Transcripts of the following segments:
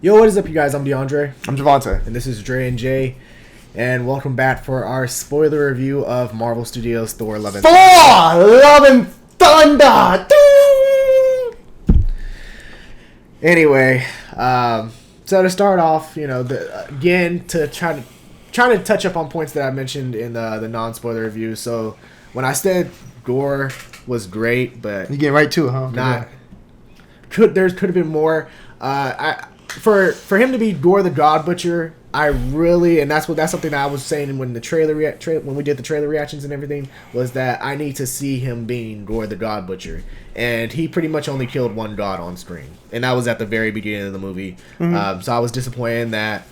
Yo, what is up, you guys? I'm DeAndre. I'm Javante. And this is Dre and Jay. And welcome back for our spoiler review of Marvel Studios' Thor: Love and Thor! Love and Thunder! Anyway, so to start off, again, to trying to touch up on points that I mentioned in the non-spoiler review. So when I said gore was great, but you get right to it, huh? Could have been more. For him to be Gore the God Butcher, I really, and that's something that I was saying when the when we did the trailer reactions and everything, was that I need to see him being Gore the God Butcher, and he pretty much only killed one god on screen, and that was at the very beginning of the movie. Mm-hmm. So I was disappointed in that.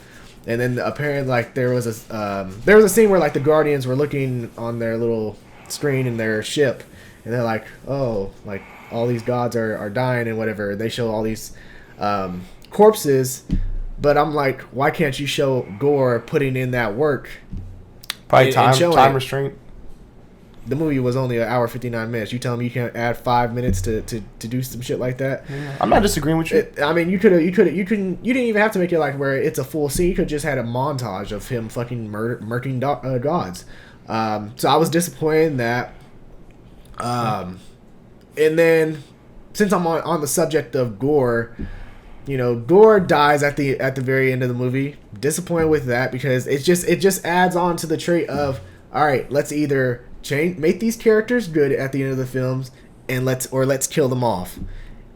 And then apparently, there was a scene where the Guardians were looking on their little screen in their ship, and they're like, oh, all these gods are dying and whatever. They show all these corpses, but I'm like, why can't you show Gore putting in that work? Probably time restraint. The movie was only 1 hour 59 minutes. You tell me you can't add 5 minutes to do some shit like that? I'm not disagreeing with you. I mean, you didn't even have to make it where it's a full scene. You could just had a montage of him fucking murking gods. So I was disappointed in that. And then, since I'm on the subject of Gore, Gore dies at the very end of the movie. Disappointed with that because it just adds on to the trait of, all right, let's either make these characters good at the end of the films, and let's kill them off.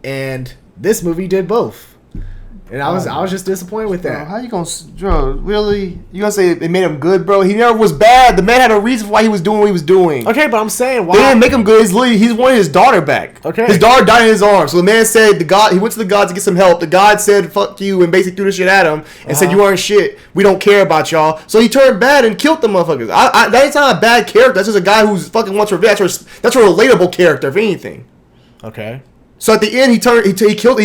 And this movie did both. And I was just disappointed with that. Bro, how you gonna, really? You gonna say it made him good, bro? He never was bad. The man had a reason why he was doing what he was doing. Okay, but I'm saying, why? They didn't make him good. He's wanted his daughter back. Okay. His daughter died in his arms. So the man said, he went to the gods to get some help. The god said, fuck you, and basically threw the shit at him and said, you aren't shit. We don't care about y'all. So he turned bad and killed the motherfuckers. That's not a bad character. That's just a guy who's fucking wants revenge. That's a relatable character, if anything. Okay. So at the end, he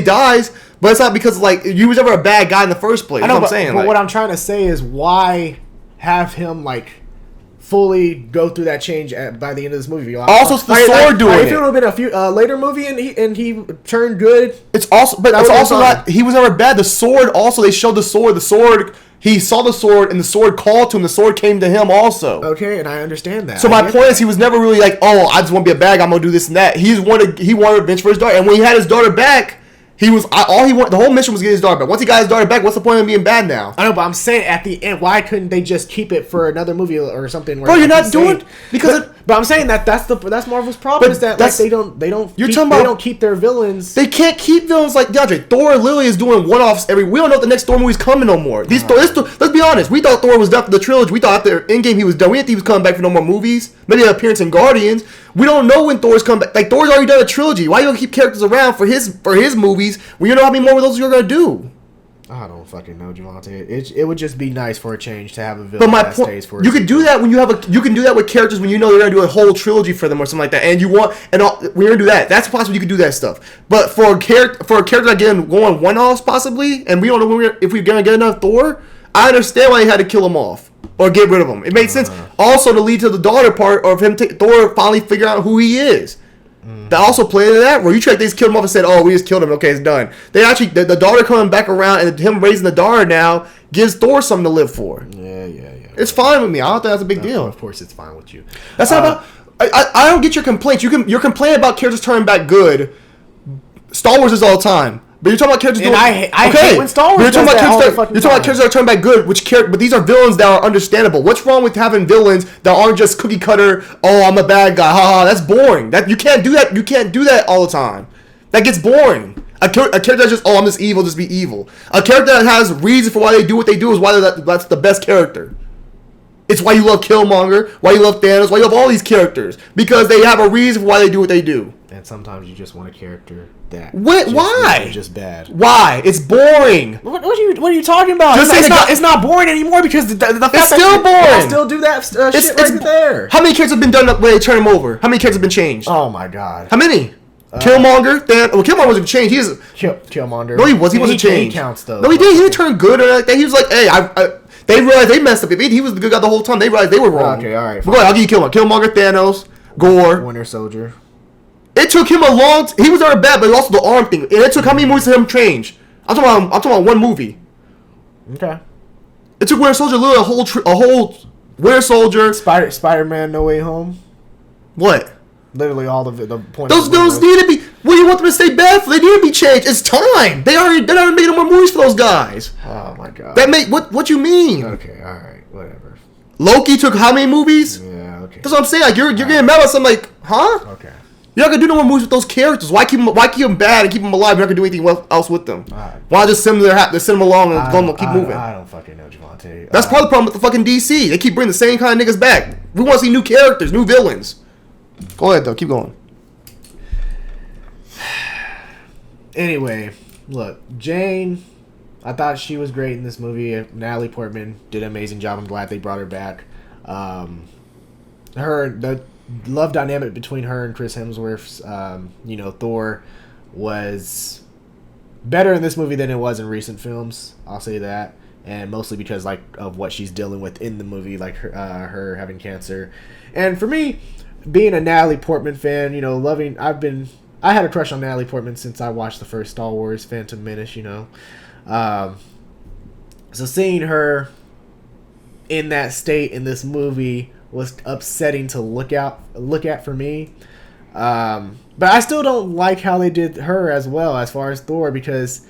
dies, but it's not because you was never a bad guy in the first place. I know, what I'm saying. But what I'm trying to say is, why have him fully go through that change by the end of this movie? Also, it's the sword doing it. If it would have been a later movie and he turned good, it's also not. He was never bad. The sword also, they showed the sword. The sword. He saw the sword, and the sword called to him. The sword came to him also. Okay, and I understand that. So my point is, he was never really I just want to be a bad guy. I'm gonna do this and that. He wanted revenge for his daughter, and when he had his daughter back, the whole mission was to get his daughter back. Once he got his daughter back, what's the point of being bad now? I know, but I'm saying at the end, why couldn't they just keep it for another movie or something? Bro, you're not doing because. But I'm saying that's Marvel's problem, is that they don't keep their villains. They can't keep villains like DeAndre. Thor literally is doing one-offs we don't know if the next Thor movie's coming no more. Let's be honest. We thought Thor was done for the trilogy. We thought after Endgame he was done. We didn't think he was coming back for no more movies. Maybe an appearance in Guardians. We don't know when Thor's coming back. Thor's already done a trilogy. Why you gonna keep characters around for his movies when you know how many more of those you're gonna do? I don't fucking know, Javante. It would just be nice for a change to have a villain that stays for. You could do that when you can do that with characters when you know they're gonna do a whole trilogy for them or something like that, and we're gonna do that. That's possible. You could do that stuff. But for a character that going one-offs possibly, and we don't know if we're gonna get enough Thor. I understand why he had to kill him off or get rid of him. It made sense. Also to lead to the daughter part of him Thor finally figure out who he is. That also played into that, where they just killed him off and said, "Oh, we just killed him. Okay, it's done." They actually, the daughter coming back around and him raising the daughter now gives Thor something to live for. Yeah. It's fine with me. I don't think that's a big deal. Of course, it's fine with you. That's not about. I don't get your complaints. You're complaining about characters turning back good. Star Wars is all the time. But you're talking about characters I hate when Star Wars does that all the fucking time. You're talking about characters that are turned back good, but these are villains that are understandable. What's wrong with having villains that aren't just cookie cutter, oh, I'm a bad guy, haha, that's boring. You can't do that. You can't do that all the time. That gets boring. A character that's just, oh, I'm just evil, just be evil. A character that has reason for why they do what they do is why that's the best character. It's why you love Killmonger, why you love Thanos, why you love all these characters. Because they have a reason for why they do what they do. And sometimes you just want a character that... Why? Just bad. Why? It's boring. What are you talking about? It's not boring anymore because the fact it's still boring. Still do that shit right there. How many characters have been done where they turn them over? How many characters have been changed? Oh my god. How many? Killmonger. Killmonger wasn't changed. He is Killmonger. No, he wasn't changed. He counts though. No, he did. He didn't turn good or anything. He was like, hey, they realized they messed up. He was the good guy the whole time. They realized they were wrong. Okay, all right. Go ahead. I'll give you Killmonger, Thanos, Gore, Winter Soldier. It took him a long. He was already bad, but also the arm thing. And it took how many movies for him to change? I'm talking about one movie. Okay. It took Winter Soldier literally a whole Winter Soldier. Spider-Man No Way Home. What? Literally all of the point. Those need to be. What do you want them to stay bad for? They need to be changed. It's time. They're not making no more movies for those guys. Oh my god. What you mean? Okay, all right, whatever. Loki took how many movies? Yeah, okay. That's what I'm saying. Like you're getting mad about something. Like, huh? Okay. You're not gonna do no more movies with those characters. Why keep them bad and keep them alive? You're not gonna do anything else with them. Right. Why just send them along and keep moving? I don't fucking know, Javante. That's part of the problem with the fucking DC. They keep bringing the same kind of niggas back. We want to see new characters, new villains. Go ahead though. Keep going. Anyway, look, Jane, I thought she was great in this movie. Natalie Portman did an amazing job. I'm glad they brought her back. The love dynamic between her and Chris Hemsworth's, Thor, was better in this movie than it was in recent films. I'll say that, and mostly because of what she's dealing with in the movie, like her having cancer. And for me, being a Natalie Portman fan, I had a crush on Natalie Portman since I watched the first Star Wars, Phantom Menace, So seeing her in that state in this movie was upsetting to look at for me. But I still don't like how they did her as well as far as Thor, because,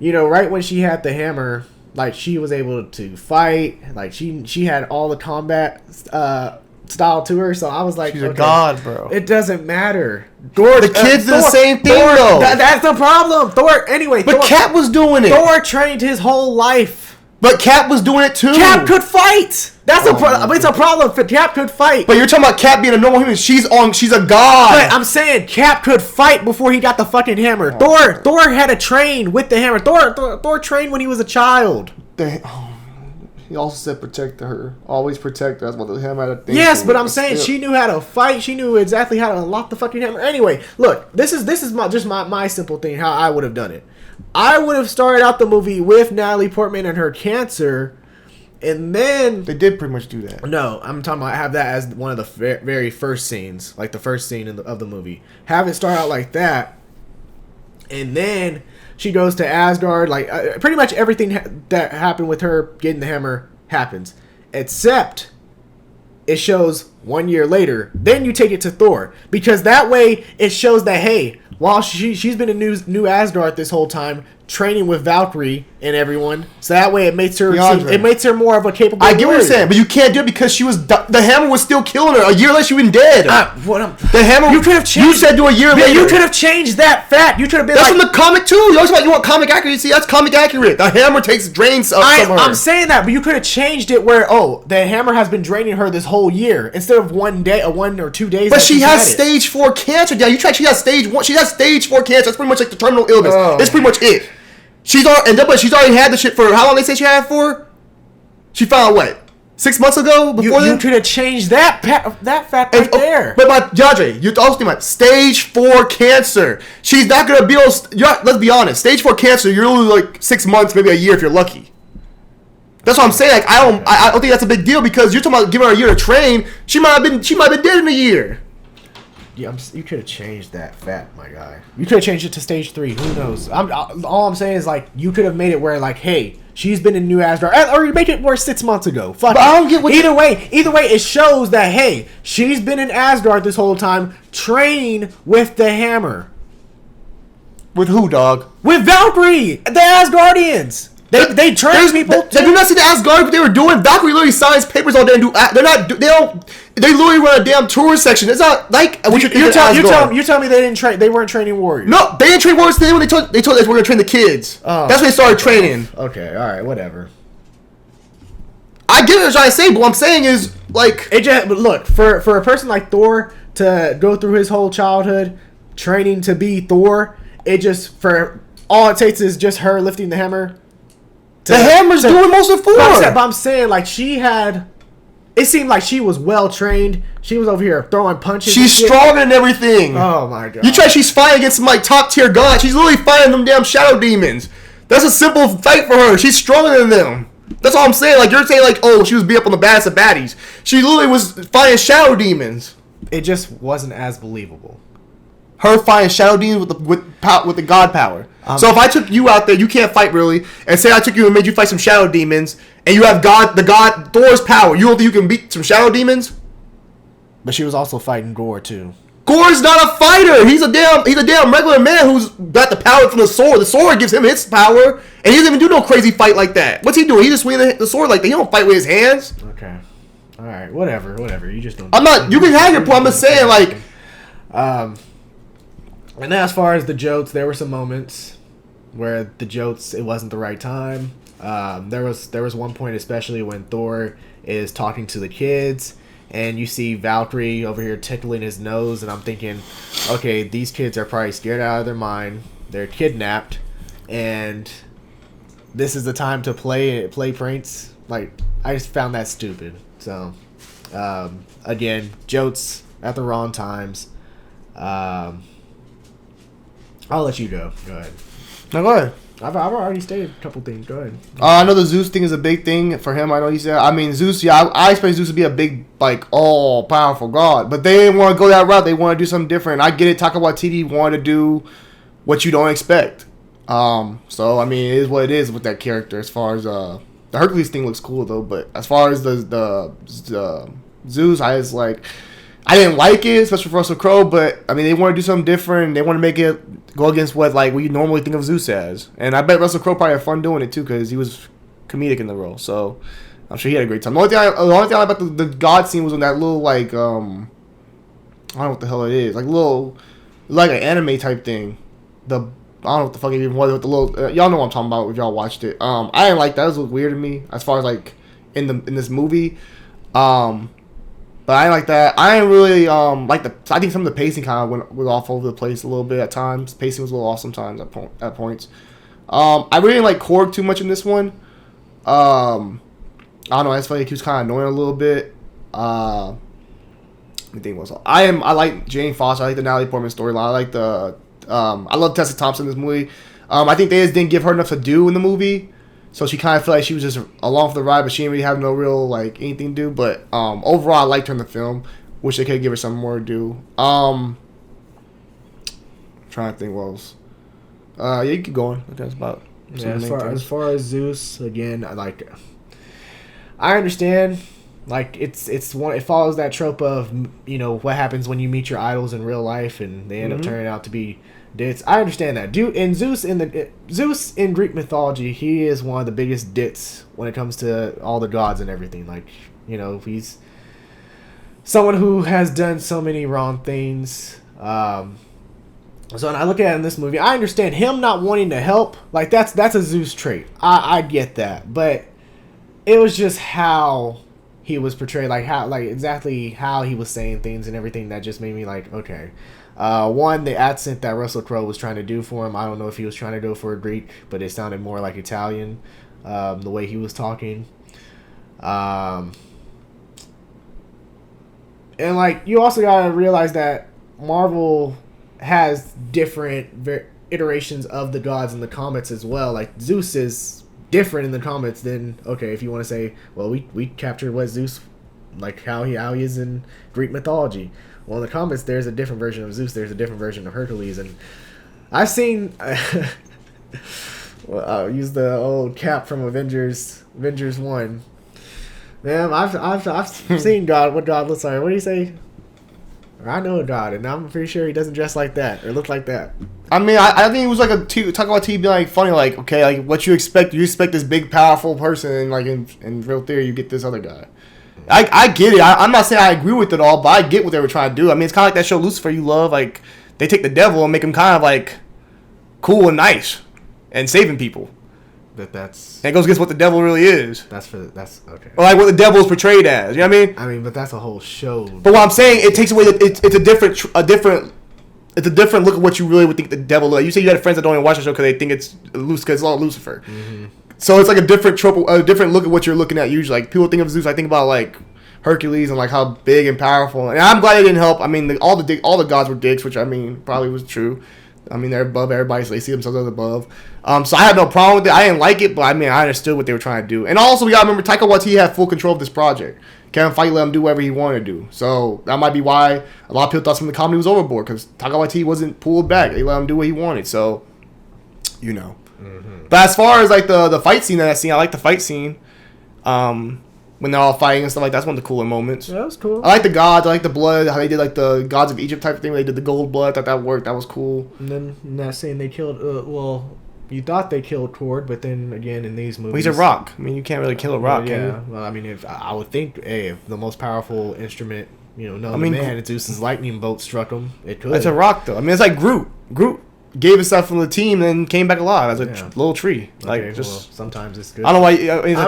right when she had the hammer, like, she was able to fight. Like, she had all the combat style to her, so I was like, she's a god, bro. It doesn't matter. Thor, the kids do the same thing, though. That's the problem. But Cap was doing it. Thor trained his whole life. But Cap was doing it too. Cap could fight. That's a problem. It's a problem. For Cap could fight. But you're talking about Cap being a normal human. She's a god. But I'm saying Cap could fight before he got the fucking hammer. Thor had to train with the hammer. Thor trained when he was a child. He also said protect her. Always protect her. That's what the hammer had to think. Yes, but I'm saying she knew how to fight. She knew exactly how to unlock the fucking hammer. Anyway, look, this is my simple thing, how I would have done it. I would have started out the movie with Natalie Portman and her cancer, and then... They did pretty much do that. No, I'm talking about have that as one of the very first scenes, like the first scene of the movie. Have it start out like that, and then she goes to Asgard. Like, pretty much everything that happened with her getting the hammer happens, except it shows 1 year later. Then you take it to Thor, because that way it shows that, hey, while she's been in New Asgard this whole time, training with Valkyrie and everyone, so that way it makes her more of a capable. I get what you're saying, but you can't do it because the hammer was still killing her. A year later, she was dead. The hammer. You could have changed. You said do a year later. You could have changed that fact. You could have been. That's from the comic too. You always want comic accuracy. That's comic accurate. The hammer drains up from her. I'm saying that, but you could have changed it where the hammer has been draining her this whole year instead of 1 day, 1 or 2 days. But she has stage 4 cancer. Yeah, she has stage 1. She has stage 4 cancer. That's pretty much like the terminal illness. That's pretty much it. She's already had the shit for how long they say she had it for? She found what? 6 months ago? Before you could have changed that fact right there. But Jadre, you're also thinking about stage 4 cancer. She's not gonna be able. Let's be honest. Stage 4 cancer, you're only like 6 months, maybe a year if you're lucky. That's what I'm saying. Like I don't think that's a big deal, because you're talking about giving her a year to train. She might have been dead in a year. Yeah, you could have changed that fact, my guy. You could have changed it to stage 3. Who knows? All I'm saying is, like, you could have made it where, like, hey, she's been in New Asgard, or you make it where 6 months ago. Fuck. But I don't get what. Either way, it shows that, hey, she's been in Asgard this whole time, training with the hammer. With who, dog? With Valkyrie, the Asgardians. They train people. They do not see the Asgard what they were doing. Valkyrie literally signs papers all day and they literally run a damn tour section. It's not like you're telling me they didn't train. They weren't training warriors. No, they didn't train warriors. When they told us we're gonna train the kids. Oh, that's when they started training. Okay, all right, whatever. I get what you're trying to say, but what I'm saying is like but look, for a person like Thor to go through his whole childhood training to be Thor, all it takes is just her lifting the hammer. The hammer's doing most of Thor. But I'm saying, like, it seemed like she was well trained. She was over here throwing punches. She's strong and everything. Oh my god! She's fighting against some like top tier gods. She's literally fighting them damn shadow demons. That's a simple fight for her. She's stronger than them. That's all I'm saying. Like, you're saying, like, oh, she was beat up on the baddest of baddies. She literally was fighting shadow demons. It just wasn't as believable. her fighting shadow demons with the god power. So if I took you out there, you can't fight really, and say I took you and made you fight some shadow demons, and you have the god Thor's power, you don't think you can beat some shadow demons? But she was also fighting Gore too. Gore's not a fighter. He's a damn regular man who's got the power from the sword. The sword gives him its power, and he doesn't even do no crazy fight like that. What's he doing? He just swinging the sword like that. He don't fight with his hands. Okay. All right. Whatever. You just don't. I'm not. You can have your point. I'm just saying, like. And as far as the jokes, there were some moments where the jokes, it wasn't the right time. There was one point especially when Thor is talking to the kids, and you see Valkyrie over here tickling his nose, and I'm thinking, okay, these kids are probably scared out of their mind. They're kidnapped, and this is the time to play pranks. Like, I just found that stupid. So, again, jokes at the wrong times. I'll let you go. Go ahead. No, go ahead. I've already stated a couple things. Go ahead. I know the Zeus thing is a big thing for him. I know he said. I mean, Zeus. Yeah, I expect Zeus to be a big, like, all powerful god. But they didn't want to go that route. They want to do something different. I get it. Taika Waititi wanted to do what you don't expect. So I mean, it is what it is with that character. As far as the Hercules thing looks cool though, but as far as the Zeus, I was like. I didn't like it, especially for Russell Crowe, but I mean, they want to do something different. They want to make it go against what we normally think of Zeus as, and I bet Russell Crowe probably had fun doing it too because he was comedic in the role. So I'm sure he had a great time. The only thing I like about the God scene was when that little I don't know what the hell it is, like an anime type thing. I don't know what the fuck it even was with the little. Y'all know what I'm talking about if y'all watched it. I didn't like that. It was weird to me as far as like in this movie. But I like that. I didn't really like the. I think some of the pacing kind of went off over the place a little bit at times. Pacing was a little off sometimes at points. I really didn't like Korg too much in this one. I don't know. I just felt like he was kind of annoying a little bit. Let me think what else. I like Jane Foster. I like the Natalie Portman storyline. I like the. I love Tessa Thompson in this movie. I think they just didn't give her enough to do in the movie. So she kind of felt like she was just along for the ride, but she didn't really have no real, anything to do. But overall, I liked her in the film. Wish they could give her something more to do. Trying to think what else. Yeah, you keep going. That's about as far as Zeus, again, I understand. It follows that trope of, what happens when you meet your idols in real life and they end up turning out to be dits. I understand that. Zeus in Greek mythology, he is one of the biggest dits when it comes to all the gods and everything. He's someone who has done so many wrong things. So when I look at it in this movie, I understand him not wanting to help. That's a Zeus trait. I get that, but it was just how he was portrayed, exactly how he was saying things and everything that just made me okay. One, the accent that Russell Crowe was trying to do for him, I don't know if he was trying to do it for a Greek, but it sounded more like Italian, the way he was talking. And you also gotta realize that Marvel has different iterations of the gods in the comics as well. Zeus is different in the comics than, if you want to say, well, we captured what Zeus, how he is in Greek mythology. Well, in the comics, there's a different version of Zeus. There's a different version of Hercules, and I've seen. I'll use the old Cap from Avengers 1. Man, I've seen God. What God looks like? What do you say? I know God, and I'm pretty sure he doesn't dress like that or look like that. I mean, I think it was talking about TV being funny, what you expect. You expect this big, powerful person, and in real theory, you get this other guy. I get it. I'm not saying I agree with it all, but I get what they were trying to do. I mean, it's kind of like that show Lucifer you love. They take the devil and make him kind of cool and nice and saving people. That's. And it goes against what the devil really is. That's okay. Or what the devil is portrayed as. You know what I mean? I mean, but that's a whole show. But what I'm saying, it takes away it's a different look at what you really would think the devil is. You say you had friends that don't even watch the show because they think it's all Lucifer. Mm-hmm. So it's a different trope, a different look at what you're looking at usually. People think of Zeus, I think about Hercules and how big and powerful. And I'm glad it didn't help. I mean, all the gods were dicks, which I mean probably was true. I mean, they're above everybody, so they see themselves as above. So I had no problem with it. I didn't like it, but I mean, I understood what they were trying to do. And also, we gotta remember, Taika Waititi had full control of this project. Kevin Feige let him do whatever he wanted to do. So that might be why a lot of people thought some of the comedy was overboard, because Taika Waititi wasn't pulled back. They let him do what he wanted. So, you know. Mm-hmm. But as far as like the fight scene that I seen, I like the fight scene. When they're all fighting and stuff like that. That's one of the cooler moments. Yeah, that was cool. I like the gods. I like the blood. How they did like the gods of Egypt type of thing. They did the gold blood. I thought that worked. That was cool. And then in that scene they killed. You thought they killed Thor, but then again in these movies, well, he's a rock. I mean, you can't really kill a rock. Yeah. Well, I mean, if I would think, if the most powerful instrument, man, Zeus's lightning bolt struck him. It could. It's a rock though. I mean, it's like Groot. Groot gave himself from the team and came back alive as a little tree. Like, okay, just sometimes it's good. I don't know why.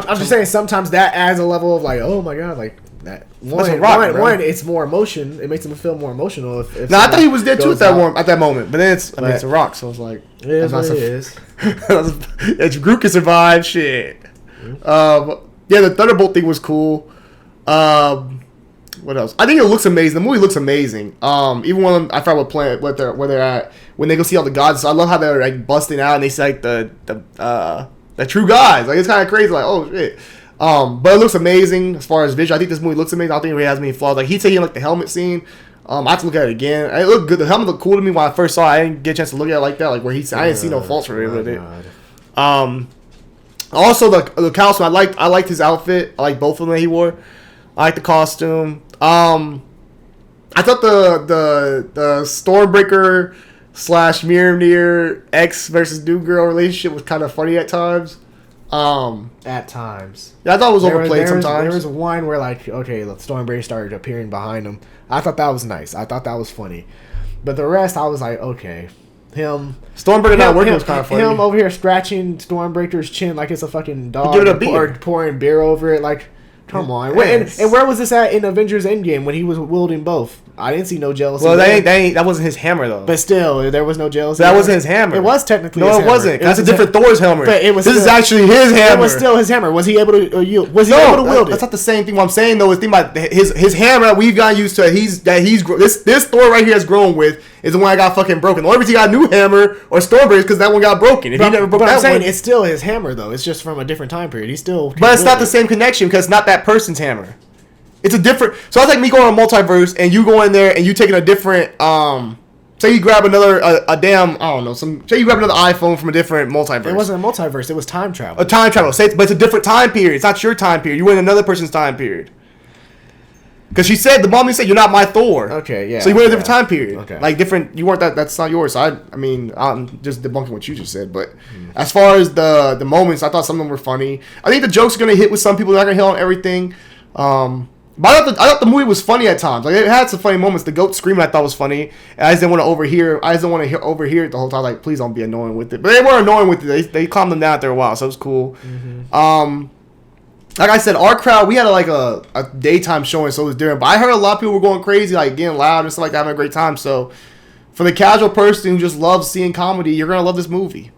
I'm just saying sometimes that adds a level of like, oh my god, like that. One, it's more emotion. It makes him feel more emotional. If no, I thought he was dead too at that moment. But then it's a rock, so it's like it is what it is. If Groot can survive, shit. Yeah, the Thunderbolt thing was cool. What else? I think it looks amazing. The movie looks amazing. Even when I forgot what planet, where they're at, when they go see all the gods. So I love how they're like busting out and they see like the true gods. Like, it's kind of crazy. Like, oh shit. But it looks amazing as far as visual. I think this movie looks amazing. I don't think it really has many flaws. Like, he's taking like the helmet scene. I have to look at it again. It looked good. The helmet looked cool to me when I first saw it. I didn't get a chance to look at it like that. Like, where I didn't see no faults for it with it. Also the costume. I liked his outfit. I like both of them that he wore. I like the costume. I thought the Stormbreaker / Mjolnir X versus New Girl relationship was kind of funny at times. At times. Yeah, I thought it was overplayed sometimes. There was one where, like, okay, the Stormbreaker started appearing behind him. I thought that was nice. I thought that was funny. But the rest, I was like, okay. Stormbreaker not working was kind of funny. Him over here scratching Stormbreaker's chin like it's a fucking dog. Give it a beer. Or pouring beer over it, like... Come on. Yes. And where was this at in Avengers Endgame when he was wielding both? I didn't see no jealousy. Well, that wasn't his hammer, though. But still, there was no jealousy. That wasn't his hammer. It was technically his hammer. No, it wasn't. That's a different Thor's hammer. But this is actually his hammer. It was still his hammer. Was he able to able to wield it? That's not the same thing. What I'm saying, though, is think about his hammer that we've gotten used to. This Thor right here has grown with is the one that got fucking broken. The only reason he got a new hammer or Stormbreaker is because that one got broken. If he never broke that one. But I'm saying it's still his hammer, though. It's just from a different time period. He's still... But it's not the same connection because it's not that person's hammer. It's a different... So it's like me going on a multiverse and you go in there and you taking a different... say you grab another... say you grab another iPhone from a different multiverse. It wasn't a multiverse. It was time travel. A time travel. But it's a different time period. It's not your time period. You went in another person's time period. Because the mommy said, you're not my Thor. Okay, yeah. So you went in a different time period. Okay. Like, different... You weren't that... That's not yours. So I'm just debunking what you just said. But as far as the moments, I thought some of them were funny. I think the jokes are going to hit with some people. They're not going to hit on everything. But I thought the movie was funny at times. Like, it had some funny moments. The goat screaming I thought was funny. And I just didn't want to overhear. Overhear it the whole time. Like, please don't be annoying with it. But they weren't annoying with it. They calmed them down after a while, so it was cool. Mm-hmm. Like I said, our crowd, we had a daytime showing, so it was different. But I heard a lot of people were going crazy, like getting loud and stuff like that, having a great time. So for the casual person who just loves seeing comedy, you're gonna love this movie.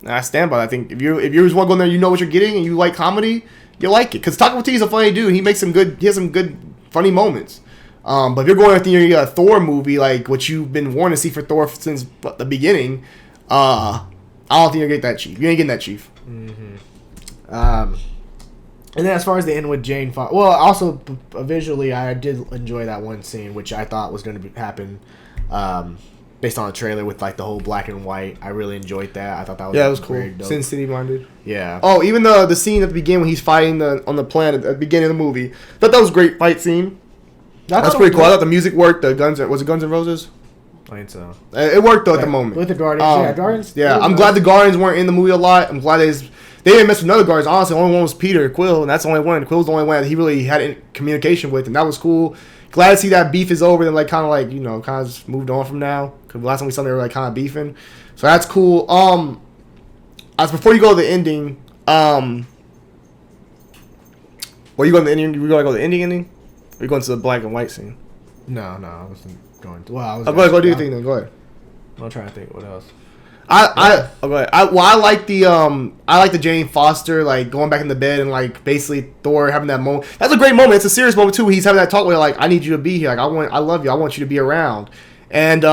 And I stand by that. I think if you just want to go in there, you know what you're getting, and you like comedy, you like it. Because Taika Waititi is a funny dude. He has some good funny moments. But if you're going to think a Thor movie, like what you've been wanting to see for Thor since the beginning, I don't think you're getting that cheap. You ain't getting that cheap. Mm-hmm. And then as far as the end with Jane Foster, well, also visually, I did enjoy that one scene, which I thought was going to happen based on the trailer with like the whole black and white. I really enjoyed that. I thought that was it was cool. Sin City minded. Yeah. Oh, even the scene at the beginning when he's fighting on the planet at the beginning of the movie. I thought that was a great fight scene. That's pretty cool. I thought the music worked. Was it Guns N' Roses? I think so. It worked though at the moment. With the Guardians, Guardians. Yeah, I'm glad the Guardians weren't in the movie a lot. I'm glad they didn't mess with another Guardians. Honestly, the only one was Peter Quill, and that's the only one. Quill's the only one that he really had communication with, and that was cool. Glad to see that beef is over and kind of just moved on from now. Because last time we saw they were like kind of beefing, so that's cool. As before you go to the ending, where you going to the ending? You gonna go to the ending? Or you going to the black and white scene? No, I wasn't going to. Well, I was. Go do your thing then. Go ahead. I'm trying to think what else. I like the Jane Foster like going back in the bed and like basically Thor having that moment. That's a great moment. It's a serious moment too. He's having that talk where like I need you to be here. Like I love you. I want you to be around. And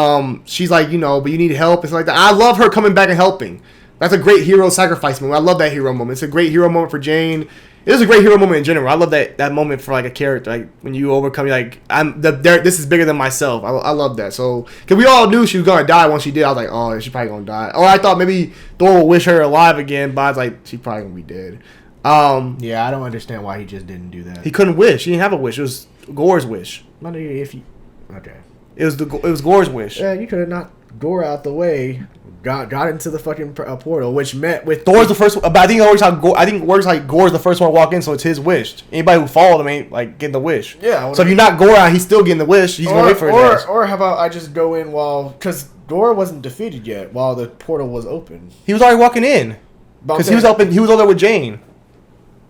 she's like, but you need help and stuff like that. I love her coming back and helping. That's a great hero sacrifice moment. I love that hero moment. It's a great hero moment for Jane. It was a great hero moment in general. I love that moment for like a character, like when you overcome, you're like this is bigger than myself. I love that. So because we all knew she was gonna die once she did. I was like, oh, she's probably gonna die. Or I thought maybe Thor will wish her alive again, but I was like, she's probably gonna be dead. Yeah, I don't understand why he just didn't do that. He couldn't wish. He didn't have a wish. It was Gore's wish. Okay. It was Gore's wish. Yeah, you could have knocked Gore out the way. Got into the fucking portal, which met with Thor's the first. But I think it works how Gore's the first one to walk in, so it's his wish. Anybody who followed him ain't like getting the wish. Yeah. So if you knock Gore out, he's still getting the wish. He's gonna wait for his ass. Or how about I just go in because Gore wasn't defeated yet while the portal was open. He was already walking in because he was over there with Jane.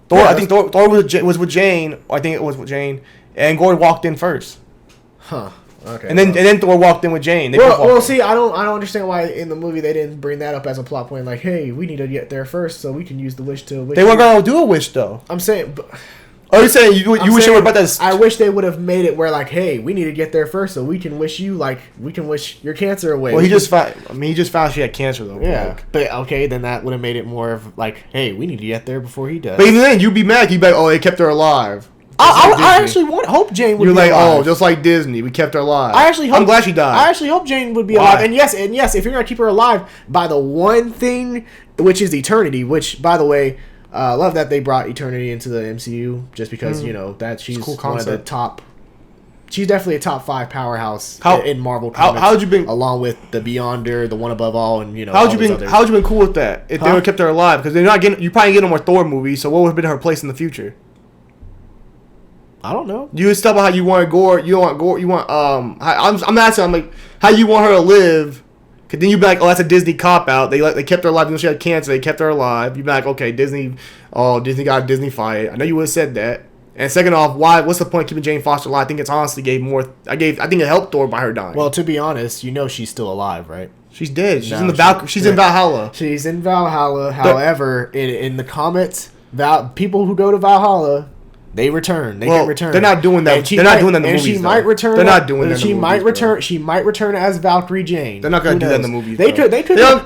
Thor, yeah, I think Thor was with Jane. I think it was with Jane, and Gore walked in first. Huh. Okay. And then Thor walked in with Jane. See, I don't understand why in the movie they didn't bring that up as a plot point. Like, hey, we need to get there first so we can use the wish to. They weren't gonna do a wish though. I'm saying. Oh, you're saying you wish they were about that? I wish they would have made it where like, hey, we need to get there first so we can wish your cancer away. Well, he just found she had cancer though. Yeah, but okay, then that would have made it more of like, hey, we need to get there before he does. But even then, you'd be mad. You'd be like, oh, they kept her alive. I actually hope Jane would be alive. You're like, oh, just like Disney, we kept her alive. I'm glad she died. I actually hope Jane would be alive. And yes, if you're gonna keep her alive by the one thing, which is eternity, which by the way, I love that they brought eternity into the MCU just because that she's cool one of the top. She's definitely a top 5 powerhouse in Marvel comics. How'd you been along with the Beyonder, the One Above All, and how'd you been cool with that if they would kept her alive? Because you probably get no more Thor movies. So what would have been her place in the future? I don't know. You was talking about how you wanted Gore. You want Gore. You want I'm asking. I'm like, how you want her to live? Cause then you'd be like, oh, that's a Disney cop out. They kept her alive even though she had cancer. They kept her alive. You'd be like, okay, Disney. Oh, Disney got a Disney fight. I know you would have said that. And second off, why? What's the point of keeping Jane Foster alive? I think it's honestly gave more. I think it helped Thor by her dying. Well, to be honest, she's still alive, right? She's dead. She's in Valhalla. She's in Valhalla. However, in the comics, people who go to Valhalla. They return. They can return. They're not doing that. They're not doing that in the movies. She might return. They're not doing that. She might return. She might return as Valkyrie Jane. They're not going to do that in the movies. They could.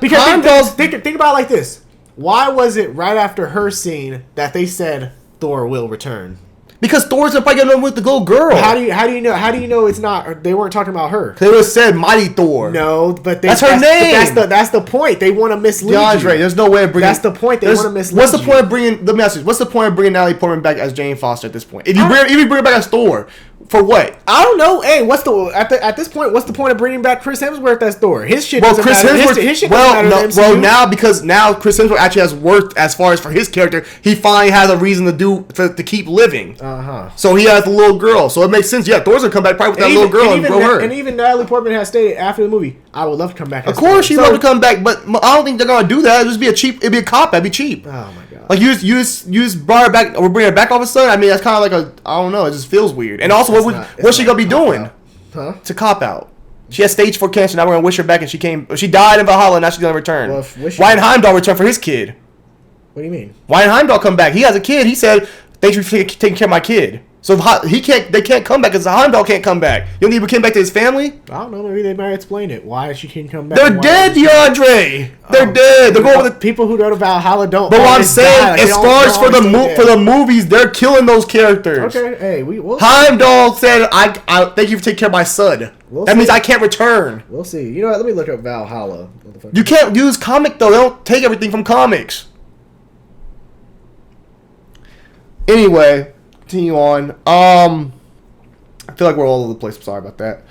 Because think about it like this. Why was it right after her scene that they said Thor will return? Because Thor's probably getting with the little girl. How do you know? How do you know it's not? They weren't talking about her. They would have said Mighty Thor. No, but that's her name. That's the point. They want to mislead DeAndre, you. there's no way of bringing. That's the point. They want to mislead. What's the point of bringing the message? What's the point of bringing Natalie Portman back as Jane Foster at this point? If you bring her back as Thor, for what? I don't know. Hey, at this point? What's the point of bringing back Chris Hemsworth as Thor? His shit. Well, doesn't Chris matter. Hemsworth. His shit doesn't matter now Chris Hemsworth actually has worth as far as for his character. He finally has a reason to keep living. So he has the little girl. So it makes sense. Yeah, Thor's gonna come back probably with that little girl and grow her. And even Natalie Portman has stated after the movie, I would love to come back. Of course, she'd love to come back, but I don't think they're gonna do that. It'd be a cop. That'd be cheap. Oh my god. Like you just brought her back, or bring her back all of a sudden. I mean, that's kind of like I don't know. It just feels weird. And also, what's she gonna be doing? Huh? It's a cop out. She has stage 4 cancer. Now we're gonna wish her back, and she died in Valhalla. And now she's gonna return. Well, Ryan Heimdall returned for his kid. What do you mean? Ryan Heimdall come back. He has a kid. He said, "Thanks for taking care of my kid." So they can't come back because Heimdall can't come back. You don't think he came back to his family? I don't know. Maybe they might explain it. Why she can't come back? They're dead, DeAndre. They're dead. They're going with the people who go to Valhalla don't. But what I'm saying, as far as for the movies, they're killing those characters. Okay, hey, Heimdall said, "I thank you for taking care of my son." That means I can't return. We'll see. You know what? Let me look up Valhalla. You can't use comic though. They don't take everything from comics. Anyway. Continue on. I feel like we're all over the place. I'm sorry about that.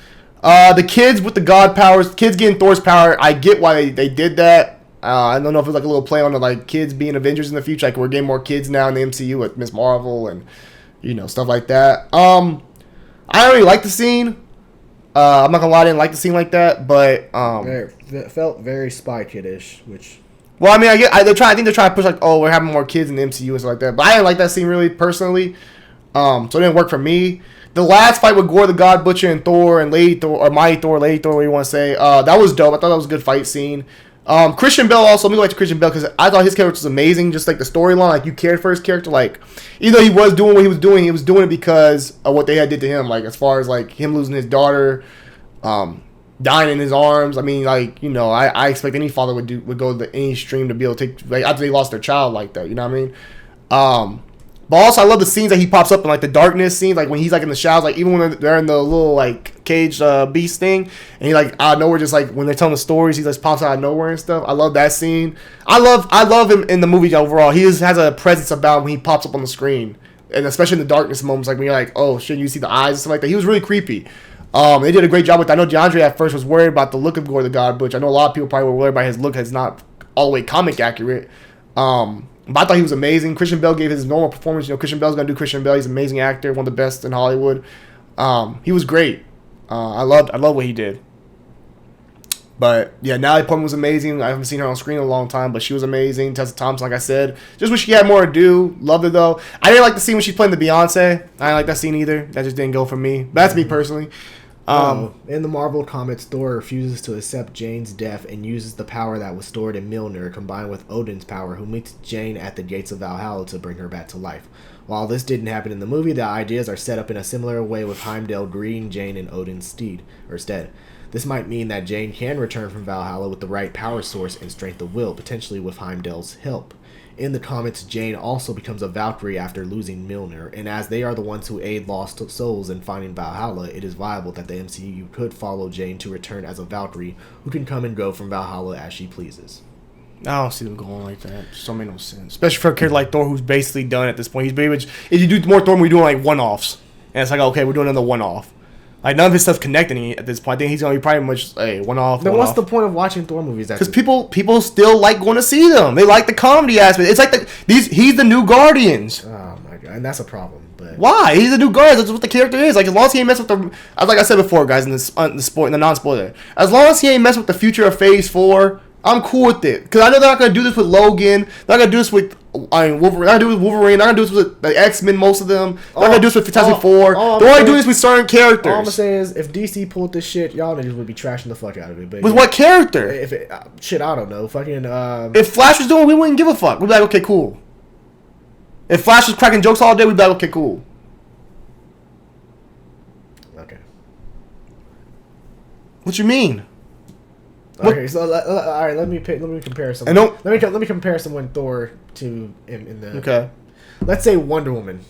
The kids with the god powers, kids getting Thor's power. I get why they did that. I don't know if it was like a little play on the like kids being Avengers in the future. Like we're getting more kids now in the MCU with Miss Marvel and stuff like that. I don't really like the scene. I'm not gonna lie, I didn't like the scene like that, but it felt very Spy Kid-ish, which. Well, I mean, I think they're trying to push like, oh, we're having more kids in the MCU and stuff like that. But I didn't like that scene really personally. So it didn't work for me. The last fight with Gore the God Butcher and Thor and Lady Thor, or Mighty Thor, Lady Thor, what you want to say, that was dope. I thought that was a good fight scene. Christian Bale also, let me go back to Christian Bale because I thought his character was amazing. Just like the storyline, like you cared for his character. Like, even though he was doing what he was doing it because of what they had did to him. Like as far as like him losing his daughter, dying in his arms. I mean, like I expect any father would go to any extreme to be able to take like after they lost their child like that. You know what I mean? But also, I love the scenes that he pops up in, like, the darkness scenes, like, when he's, like, in the showers, like, even when they're in the little, like, caged beast thing, and he, like, out of nowhere, just, like, when they're telling the stories, he just pops out of nowhere and stuff. I love that scene. I love him in the movie overall. He has a presence about when he pops up on the screen, and especially in the darkness moments, like, when you're like, oh, shit, you see the eyes and stuff like that. He was really creepy. They did a great job with that. I know DeAndre at first was worried about the look of Gore the God Butch. I know a lot of people probably were worried about his look as not all the way comic accurate. But I thought he was amazing. Christian Bale gave his normal performance. You know, Christian Bale's gonna do Christian Bale. He's an amazing actor, one of the best in Hollywood. He was great. I love what he did. But yeah, Natalie Portman was amazing. I haven't seen her on screen in a long time, but she was amazing. Tessa Thompson, like I said, just wish she had more to do. Loved her though. I didn't like the scene when she's playing the Beyonce. I didn't like that scene either. That just didn't go for me. But that's me personally. In the Marvel comics, Thor refuses to accept Jane's death and uses the power that was stored in Mjolnir combined with Odin's power, who meets Jane at the gates of Valhalla to bring her back to life. While this didn't happen in the movie, the ideas are set up in a similar way with Heimdall greeting Jane in Odin's stead. This might mean that Jane can return from Valhalla with the right power source and strength of will, potentially with Heimdall's help. In the comics, Jane also becomes a Valkyrie after losing Mjolnir, and as they are the ones who aid lost souls in finding Valhalla, it is viable that the MCU could follow Jane to return as a Valkyrie who can come and go from Valhalla as she pleases. I don't see them going like that. It just don't make no sense. Especially for a character like Thor, who's basically done at this point. He's pretty much, if you do more Thor, we're doing like one-offs. And it's like, okay, we're doing another one-off. Like, none of his stuff's connecting at this point. I think he's going to be probably much a one-off. Then what's the point of watching Thor movies? Because people still like going to see them. They like the comedy aspect. It's like he's the new Guardians. Oh, my God. And that's a problem. But why? He's the new Guardians. That's what the character is. Like, as long as he ain't mess with the... Like I said before, guys, in the non-spoiler. As long as he ain't mess with the future of Phase 4... I'm cool with it. Because I know they're not going to do this with Logan. They're not going to do this with Wolverine. They're not going to do this with Wolverine. They're not going to do this with the X-Men, most of them. They're not going to do this with Fantastic Four. They're only doing this with certain characters. All I'm going to say is, if DC pulled this shit, y'all niggas would be trashing the fuck out of it. But with what character? If it, shit, I don't know. Fucking, if Flash was doing it, we wouldn't give a fuck. We'd be like, okay, cool. If Flash was cracking jokes all day, we'd be like, okay, cool. Okay. What you mean? Okay, so all right. Let me compare some. Let me compare someone Thor to in the. Okay. Let's say Wonder Woman.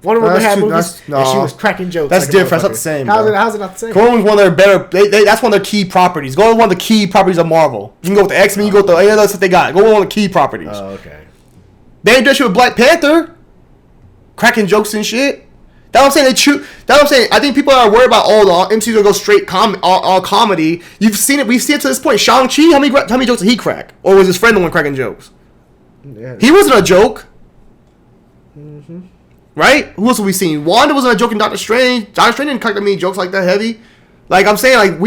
Wonder Woman had movies and she was cracking jokes. That's like different. That's not the same. How's it not the same? Wonder Woman's one of their better. That's one of their key properties. Go with one of the key properties of Marvel. You can go with the X-Men. You go with any other stuff they got. Go with one of the key properties. Oh, okay. They ain't do shit with Black Panther. Cracking jokes and shit. That's what I'm saying. That's what I'm saying. I think people are worried about the MCU to go straight all comedy. You've seen it. We've seen it to this point. Shang-Chi, how many jokes did he crack? Or was his friend the one cracking jokes? Yeah. He wasn't a joke. Mm-hmm. Right? Who else have we seen? Wanda wasn't a joke in Doctor Strange. Doctor Strange didn't crack that many jokes like that heavy. Like I'm saying, like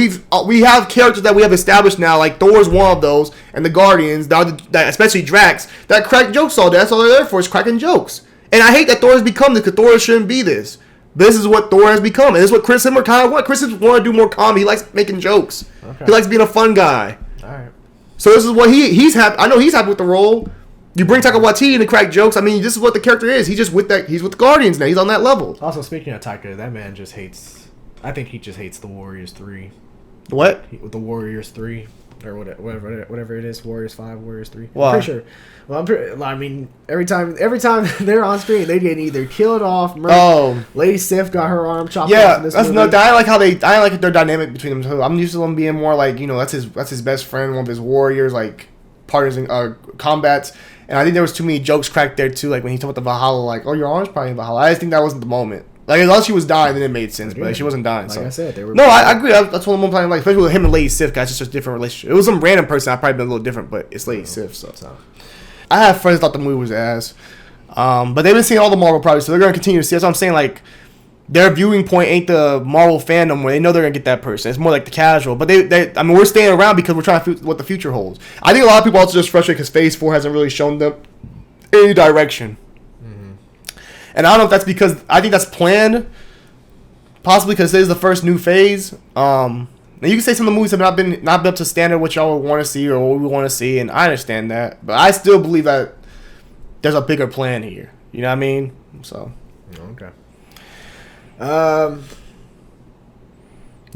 we have characters that we have established now. Like Thor's one of those, and the Guardians, that especially Drax, that crack jokes all day. That's all they're there for, is cracking jokes. And I hate that Thor has become this, because Thor shouldn't be this. This is what Thor has become, and this is what Chris Hemsworth kind of wants. Chris Hemsworth want to do more comedy. He likes making jokes. Okay. He likes being a fun guy. All right. So this is what he's happy. I know he's happy with the role. You bring Taika Waititi to crack jokes. I mean, this is what the character is. He's just with that. He's with the Guardians now. He's on that level. Also, speaking of Taika, that man just hates. I think he just hates the Warriors 3. What? The Warriors 3. Or whatever it is, Warriors 5, Warriors 3. Why? I'm pretty sure. Well, I mean, every time they're on screen, they get either killed off, murdered. Oh, Lady Sif got her arm chopped off. Yeah, that's no. I like how I like their dynamic between them too. I'm used to them being more like, you know, that's his best friend, one of his warriors, like partners in combats. And I think there was too many jokes cracked there too, like when he talked about the Valhalla, like, oh, your arm's probably in Valhalla. I just think that wasn't the moment. Like, unless she was dying, then it made sense. But like, she wasn't dying. Like so. I said, they were. No, I agree. That's what I'm playing. Like, especially with him and Lady Sif, guys, it's just a different relationship. It was some random person. I'd probably been a little different, but it's Lady Sif. So I have friends that thought the movie was ass, but they've been seeing all the Marvel projects, so they're gonna continue to see. That's what I'm saying. Like, their viewing point ain't the Marvel fandom where they know they're gonna get that person. It's more like the casual. But I mean, we're staying around because we're trying to see what the future holds. I think a lot of people also just frustrated because Phase 4 hasn't really shown them any direction. Mm-hmm. And I don't know if that's because I think that's planned. Possibly because this is the first new phase. Now you can say some of the movies have not been up to standard what y'all want to see or what we want to see, and I understand that, but I still believe that there's a bigger plan here. You know what I mean? So okay. The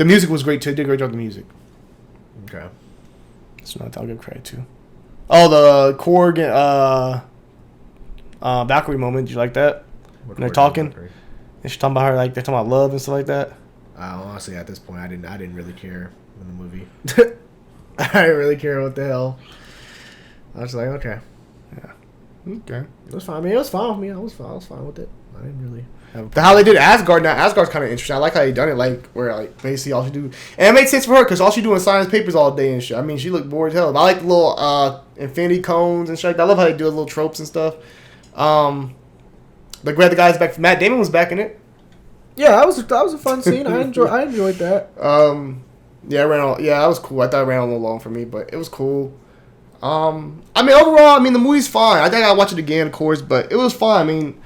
music was great too. They did a great job with the music. Okay. That's not I'll give credit to. Oh, the Korg. Valkyrie moment. Did you like that? When they're talking, and she's talking about her like they're talking about love and stuff like that. Honestly, at this point, I didn't really care in the movie. I didn't really care what the hell. I was like, okay, yeah, okay. It was fine. I mean, it was fine with me. I was fine with it. I didn't really. How they did Asgard now. Asgard's kind of interesting. I like how they done it. Like where like basically all she do, and it made sense for her because all she doing science papers all day and shit. I mean, she looked bored as hell. But I like the little infinity cones and shit. I love how they do the little tropes and stuff. Like we had the guys back. Matt Damon was back in it. Yeah, that was a fun scene. I enjoyed that. Yeah, that was cool. I thought it ran a little long for me, but it was cool. I mean, overall, the movie's fine. I think I'll watch it again, of course, but it was fine. I mean,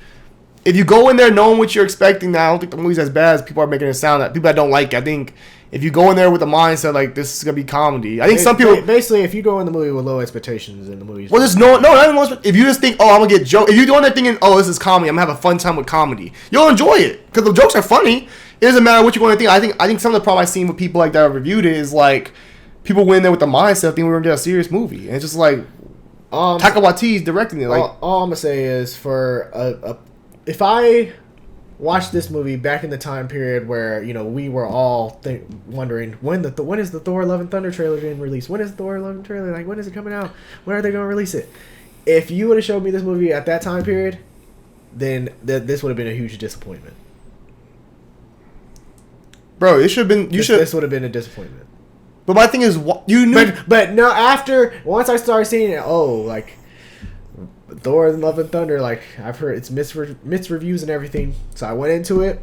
if you go in there knowing what you're expecting, now I don't think the movie's as bad as people are making it sound. That people that don't like it. I think if you go in there with a mindset like this is gonna be comedy, I think some people basically if you go in the movie with low expectations, then the movie's there's if you just think if you're doing that thinking this is comedy, I'm gonna have a fun time with comedy, you'll enjoy it because the jokes are funny. It doesn't matter what you're going to think. I think some of the problem I've seen with people like that have reviewed it is like people went in there with the mindset thinking we're gonna get a serious movie, and it's just like Taika Waititi's directing it. Like all I'm gonna say is if I watched this movie back in the time period where we were all wondering when is the Thor: Love and Thunder trailer being released? When is the Thor: Love and trailer? Like when is it coming out? When are they gonna release it? If you would have showed me this movie at that time period, then this would have been a huge disappointment. Bro, it should have been. This would have been a disappointment. But my thing is, you knew. But no. Once I started seeing it, like Thor: Love and Thunder, like I've heard it's mixed reviews and everything. So I went into it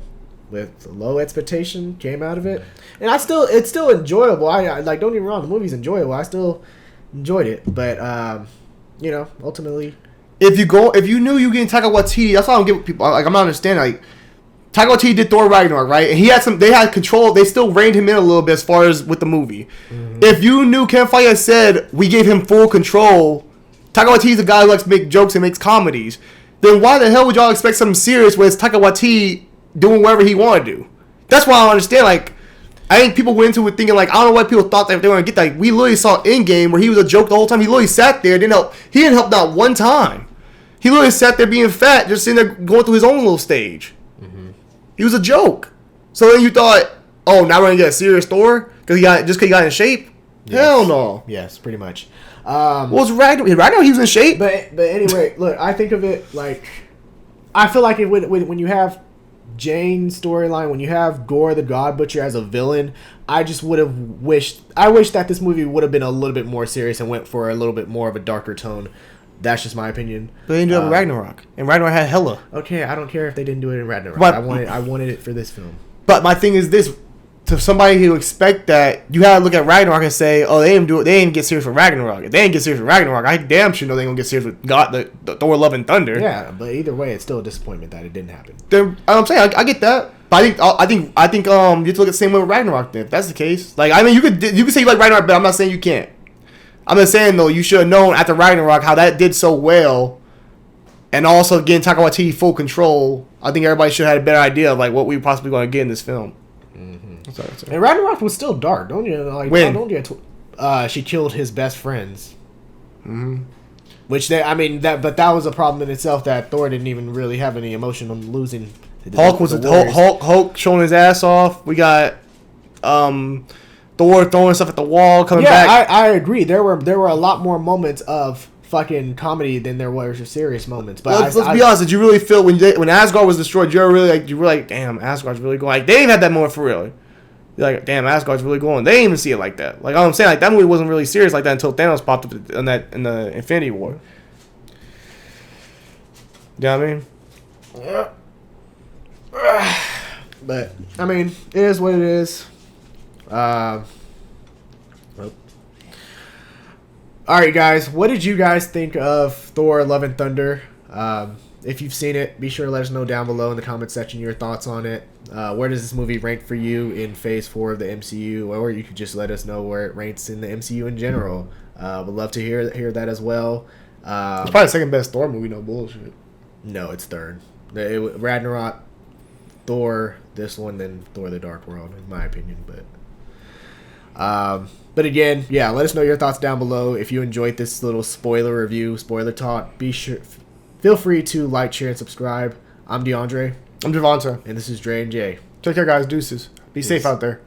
with low expectation, came out of it, and it's still enjoyable. I like, don't get me wrong, the movie's enjoyable. I still enjoyed it, but ultimately, if you knew you were getting Taika Waititi, that's why I don't give people. Like I'm not understanding. Like Taika Waititi did Thor Ragnarok, right? And they had control. They still reined him in a little bit as far as with the movie. Mm-hmm. If you knew Ken Feige said we gave him full control, Taika Waititi's the guy who likes to make jokes and makes comedies, then why the hell would y'all expect something serious when it's Taika Waititi doing whatever he want to do? That's why I don't understand. Like, I think people went into it thinking, like, I don't know why people thought that they were going to get that. Like, we literally saw Endgame where he was a joke the whole time. He literally sat there. He didn't help not one time. He literally sat there being fat, just sitting there going through his own little stage. Mm-hmm. He was a joke. So then you thought, now we're going to get a serious Thor? Because he got in shape? Yes. Hell no. Yes, pretty much. Was Ragnarok? He was in shape. But anyway, look, I think of it like, I feel like when you have Jane's storyline, when you have Gore the God Butcher as a villain, I wish that this movie would have been a little bit more serious and went for a little bit more of a darker tone. That's just my opinion. But they ended up with Ragnarok, and Ragnarok had hella. Okay, I don't care if they didn't do it in Ragnarok. But I wanted it for this film. But my thing is this: to somebody who expect that, you gotta look at Ragnarok and say, they didn't do it. They didn't get serious with Ragnarok. If they didn't get serious with Ragnarok, I damn sure know they gonna get serious with God, the Thor: Love and Thunder. Yeah, but either way, it's still a disappointment that it didn't happen. Then I'm saying I get that. But I think you have to look at the same way with Ragnarok. Then, if that's the case, like you could say you like Ragnarok, but I'm not saying you can't. I'm just saying though, you should have known after Ragnarok how that did so well, and also getting Taika Waititi full control. I think everybody should have had a better idea of like what we were possibly going to get in this film. Mm-hmm. Sorry. And Ragnarok was still dark, don't you? Like, when? Don't you? She killed his best friends. Mm-hmm. But that was a problem in itself that Thor didn't even really have any emotion on losing. Hulk showing his ass off. We got Thor throwing stuff at the wall, coming back. Yeah, I agree. There were a lot more moments of fucking comedy than there were serious moments. But let's be honest. Did you really feel when Asgard was destroyed? You were like, damn, Asgard's really going. Like they even had that moment for real. You're like, damn, Asgard's really going. They didn't even see it like that. Like I'm saying, like that movie wasn't really serious like that until Thanos popped up in the Infinity War. You know what I mean? Yeah. But I mean, it is what it is. All right, guys. What did you guys think of Thor: Love and Thunder? If you've seen it, be sure to let us know down below in the comment section your thoughts on it. Where does this movie rank for you in Phase 4 of the MCU? Or you could just let us know where it ranks in the MCU in general. Would love to hear that as well. It's probably the second best Thor movie, no bullshit. No, it's third. Ragnarok, Thor, this one, then Thor: The Dark World, in my opinion. But again, yeah, let us know your thoughts down below. If you enjoyed this little spoiler review, spoiler talk, be sure Feel free to like, share, and subscribe. I'm DeAndre. I'm Devonta. And this is Dre and Jay. Take care, guys. Deuces. Be safe out there.